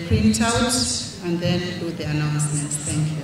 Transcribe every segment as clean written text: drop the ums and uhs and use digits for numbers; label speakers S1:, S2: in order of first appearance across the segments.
S1: printout and then do the announcements. Thank you.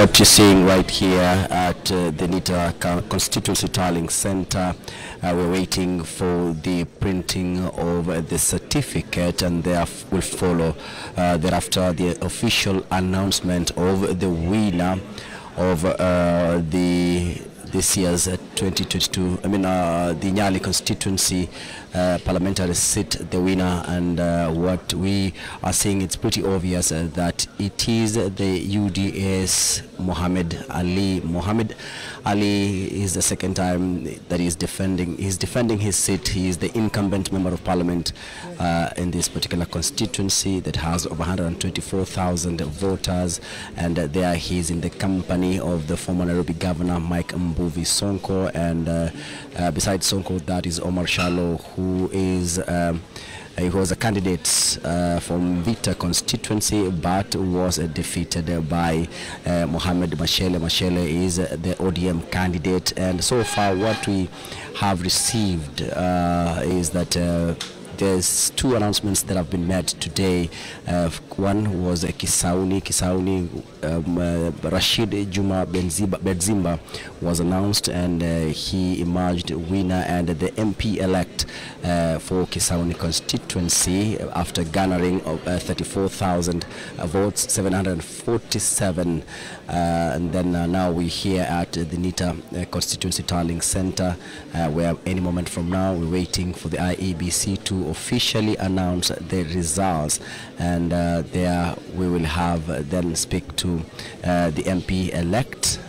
S2: What you're seeing right here at the Nita Constituency Tallying Center, we're waiting for the printing of the certificate, and there will follow thereafter the official announcement of the winner of this year's 2022, the Nyali constituency parliamentary seat, the winner. And what we are seeing, it's pretty obvious that it is the UDA's Mohammed Ali. Mohammed Ali is the second time that he's defending his seat. He is the incumbent member of parliament in this particular constituency that has over 124,000 voters, and there he is in the company of the former Nairobi governor Mike Mbuvi Sonko, and besides Sonko, that is Omar Shalo, who is he was a candidate from Vita constituency, but was defeated by Mohammed Mashele. Mashele is the ODM candidate, and so far what we have received is that there's two announcements that have been made today. One was Kisauni Rashid Juma Benzimba was announced, and he emerged winner and the MP elect for Kisauni constituency after garnering of 34,000 votes, 747. And then now we're here at the Nita Constituency Tallying Center, where any moment from now we're waiting for the IEBC to officially announce the results, and there we will have then speak to the MP elect.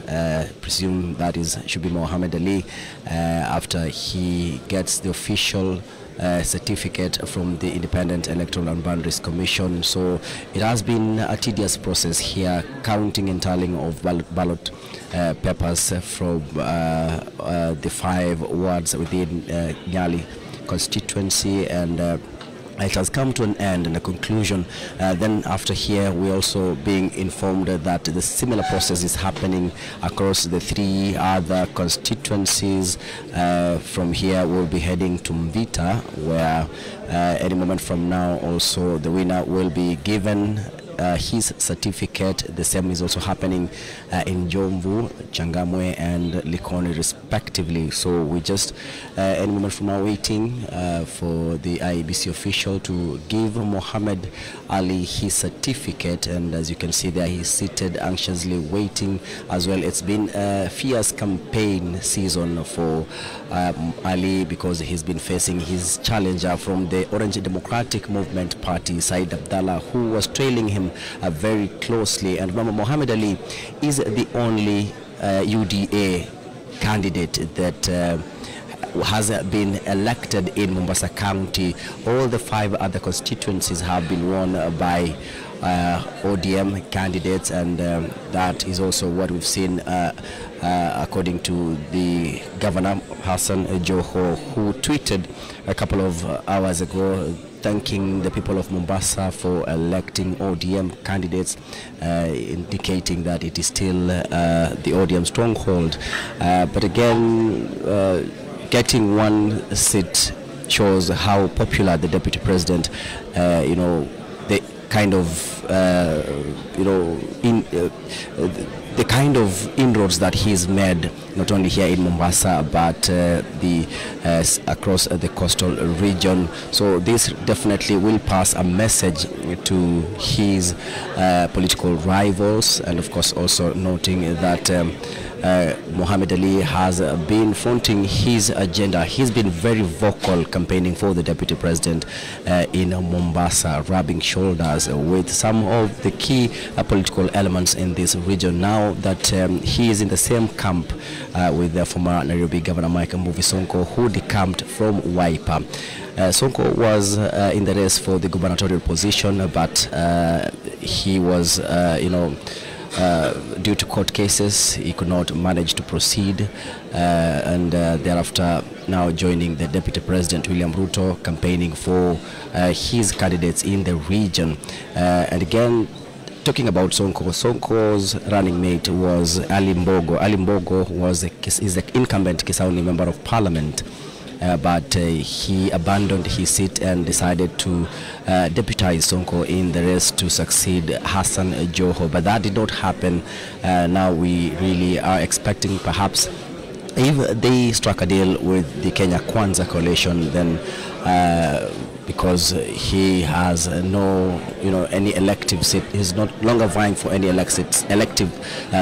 S2: Presume that should be Mohammed Ali, after he gets the official certificate from the Independent Electoral and Boundaries Commission. So it has been a tedious process here, counting and tallying of ballot papers from the 5 wards within Nyali constituency, and it has come to an end and a conclusion. Then after here, we're also being informed that the similar process is happening across the 3 other constituencies. From here, we'll be heading to Mvita, where any moment from now also the winner will be given his certificate. The same is also happening in Jomvu, Changamwe and Likoni respectively. So we just any moment from now waiting for the IEBC official to give Mohammed Ali his certificate, and as you can see there, he's seated anxiously waiting as well. It's been a fierce campaign season for Ali, because he's been facing his challenger from the Orange Democratic Movement Party, Said Abdallah, who was trailing him very closely. And remember, Mohammed Ali is the only UDA candidate that has been elected in Mombasa County. All the 5 other constituencies have been won by ODM candidates, and that is also what we've seen according to the Governor Hassan Joho, who tweeted a couple of hours ago thanking the people of Mombasa for electing ODM candidates, indicating that it is still the ODM stronghold. But again, getting one seat shows how popular the deputy president, the kind of the kind of inroads that he's made, not only here in Mombasa but across the coastal region. So this definitely will pass a message to his political rivals, and of course also noting that Mohammed Ali has been fronting his agenda. He's been very vocal campaigning for the deputy president in Mombasa, rubbing shoulders with some of the key political elements in this region. Now that he is in the same camp with the former Nairobi Governor Mike Mbuvi Sonko, who decamped from Wiper. Sonko was in the race for the gubernatorial position, but he was, due to court cases, he could not manage to proceed, and thereafter now joining the Deputy President William Ruto, campaigning for his candidates in the region. And again, talking about Sonko, Sonko's running mate was Ali Mbogo. Ali Mbogo is the incumbent Kisauni Member of Parliament. But he abandoned his seat and decided to deputize Sonko in the race to succeed Hassan Joho. But that did not happen. Now we really are expecting, perhaps, if they struck a deal with the Kenya Kwanza coalition, then because he has no, any elective seat, he's not longer vying for any elective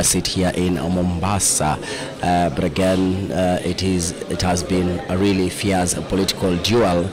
S2: seat here in Mombasa. But again, it has been a really fierce political duel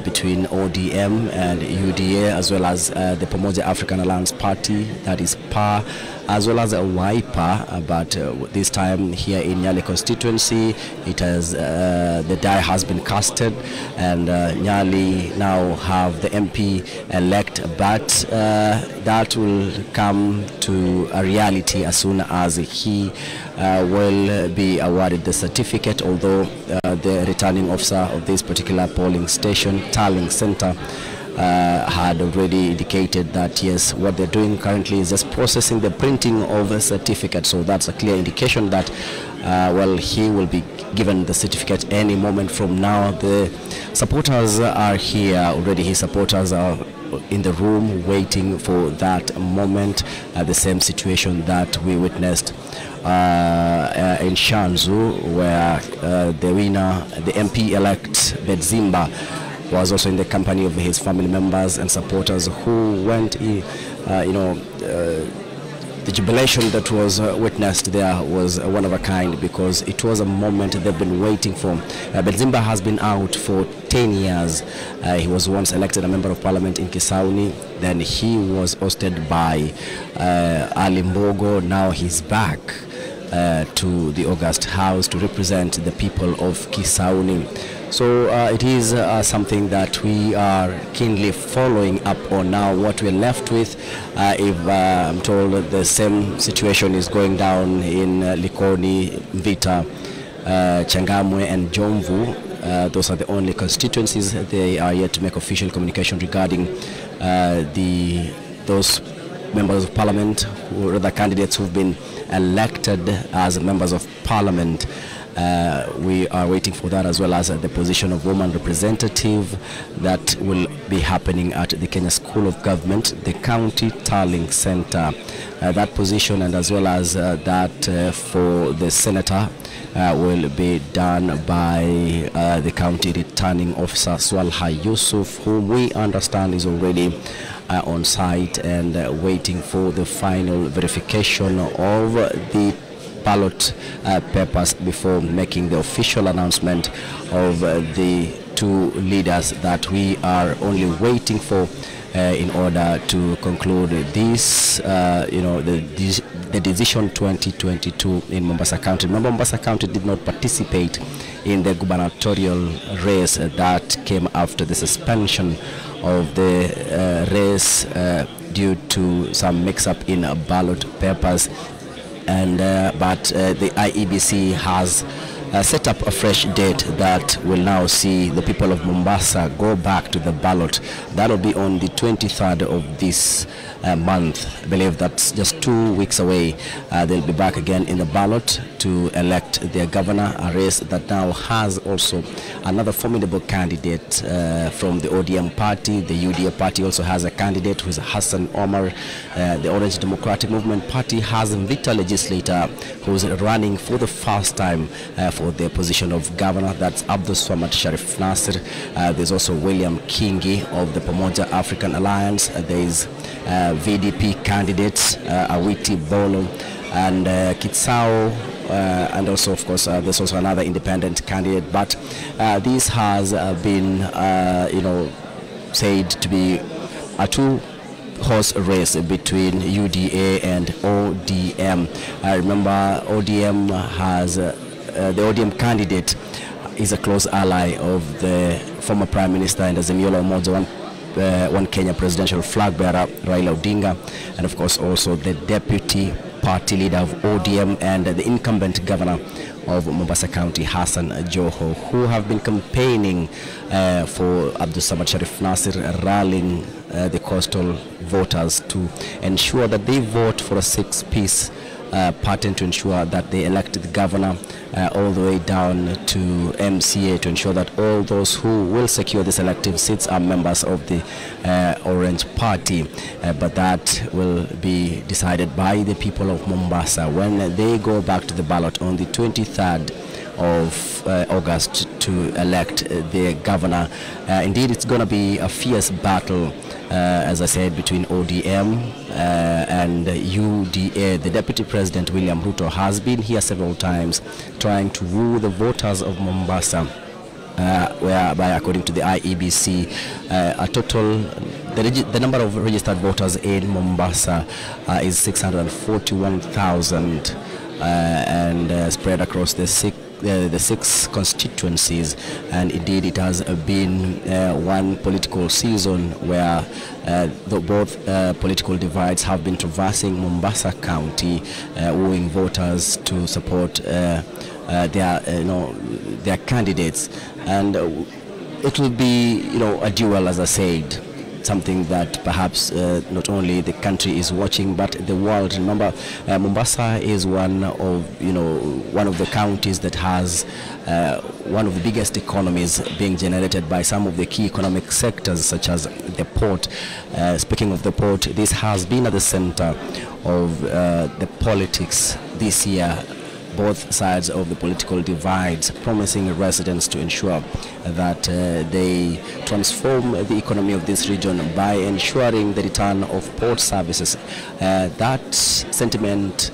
S2: between ODM and UDA, as well as the Pamoja African Alliance Party, that is PA, as well as a Wiper. But this time here in Nyali constituency, it has the die has been casted, and Nyali now have the MP elect, but that will come to a reality as soon as he will be awarded the certificate, although the returning officer of this particular polling station, tallying center, had already indicated that yes, what they're doing currently is just processing the printing of a certificate. So that's a clear indication that well, he will be given the certificate any moment from now. The supporters are here already. His supporters are in the room waiting for that moment. The same situation that we witnessed in Shanzu, where the winner, the MP-elect Bedzimba, was also in the company of his family members and supporters who went, the jubilation that was witnessed there was one of a kind, because it was a moment they've been waiting for. Bedzimba has been out for 10 years. He was once elected a member of parliament in Kisauni. Then he was ousted by Ali Mbogo. Now he's back to the August House to represent the people of Kisauni. So it is something that we are keenly following up on. Now what we're left with, if I'm told the same situation is going down in Likoni, Mvita, Changamwe and Jomvu, those are the only constituencies. They are yet to make official communication regarding those members of parliament, or other candidates who've been elected as members of parliament. We are waiting for that, as well as the position of woman representative that will be happening at the Kenya School of Government, the County Tallying Center. That position, and as well as that for the senator, will be done by the county returning officer Swalha Yusuf, whom we understand is already on site and waiting for the final verification of the ballot papers before making the official announcement of the two leaders that we are only waiting for in order to conclude this, the decision 2022 in Mombasa County. Remember, Mombasa County did not participate in the gubernatorial race that came after the suspension of the race due to some mix-up in ballot papers. And but the IEBC has set up a fresh date that will now see the people of Mombasa go back to the ballot. That will be on the 23rd of this month. I believe that's just 2 weeks away. They'll be back again in the ballot to elect their governor, a race that now has also another formidable candidate from the ODM party. The UDA party also has a candidate who is Hassan Omar. The Orange Democratic Movement Party has a Vita legislator who's running for the first time for the position of governor. That's Abdul Swamad Sharif Nasir. There's also William Kingi of the Pamoja African Alliance. There is VDP candidates, Awiti Bolo and Kitsao, and also, of course, there's also another independent candidate. But this has been, said to be a two-horse race between UDA and ODM. I remember ODM has the ODM candidate is a close ally of the former Prime Minister and Azimio la Umoja One Kenya presidential flag bearer Raila Odinga, and of course also the deputy party leader of ODM and the incumbent governor of Mombasa County, Hassan Joho, who have been campaigning for Abdul Samad Sharif Nasir, rallying the coastal voters to ensure that they vote for a six-piece pattern to ensure that they elect the governor all the way down to MCA, to ensure that all those who will secure these elective seats are members of the Orange Party. But that will be decided by the people of Mombasa when they go back to the ballot on the 23rd of August to elect the governor. Indeed, it's going to be a fierce battle, as I said, between ODM and UDA. The Deputy President, William Ruto, has been here several times trying to woo the voters of Mombasa, whereby, according to the IEBC, the number of registered voters in Mombasa is 641,000 and spread across the six constituencies. And indeed it has been one political season where both political divides have been traversing Mombasa County, wooing voters to support their candidates. And it will be a duel, as I said, something that perhaps not only the country is watching but the world. Remember, Mombasa is one of the counties that has one of the biggest economies being generated by some of the key economic sectors, such as the port. Speaking of the port, this has been at the center of the politics this year. Both sides of the political divides promising residents to ensure that they transform the economy of this region by ensuring the return of port services. That sentiment,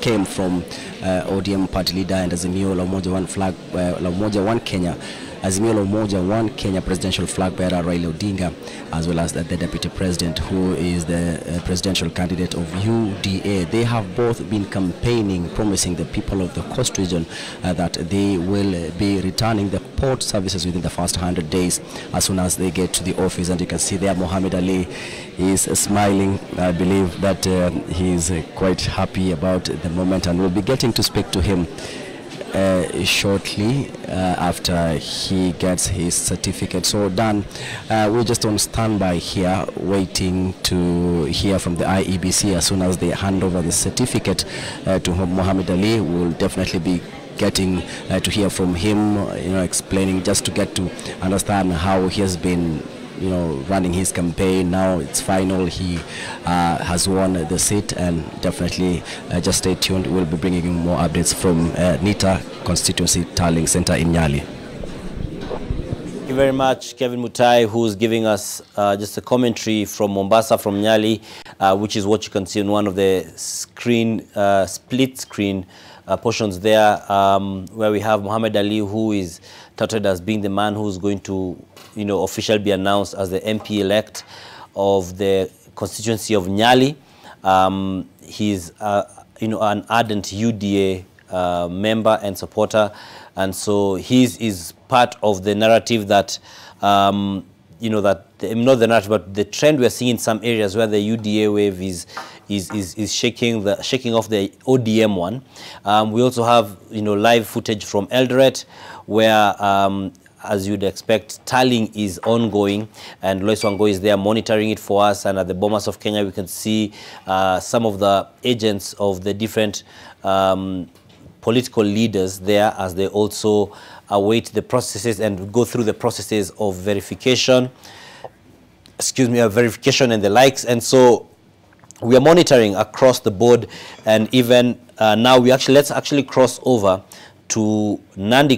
S2: came from ODM party leader and Azimio la Umoja One Kenya, Azimio la Umoja One Kenya presidential flag bearer Raila Odinga, as well as the deputy president, who is the presidential candidate of UDA. They have both been campaigning, promising the people of the coast region that they will be returning the port services within the first 100 days as soon as they get to the office. And you can see there Mohammed Ali is smiling. I believe that he is quite happy about the moment, and we'll be getting to speak to him shortly after he gets his certificate. So Dan, we're just on standby here waiting to hear from the IEBC. As soon as they hand over the certificate to Mohammed Ali, we'll definitely be getting to hear from him, explaining, just to get to understand how he has been running his campaign. Now it's final, he has won the seat, and definitely just stay tuned. We'll be bringing you more updates from Nita Constituency Tallying Center in Nyali.
S3: Thank you very much, Kevin Mutai, who's giving us just a commentary from Mombasa, from Nyali, which is what you can see on one of the screen, split screen portions there, where we have Mohammed Ali, who is touted as being the man who's going to officially be announced as the MP-elect of the constituency of Nyali. He's an ardent UDA member and supporter, and so his is part of the narrative that not the narrative, but the trend we're seeing in some areas where the UDA wave is is shaking off the ODM one. We also have, you know, live footage from Eldoret, where as you'd expect, tallying is ongoing, and Lois Wango is there monitoring it for us. And at the Bomas of Kenya, we can see some of the agents of the different political leaders there, as they also await the processes and go through the processes of verification, verification and the likes. And so we are monitoring across the board, and even now let's actually cross over to Nandi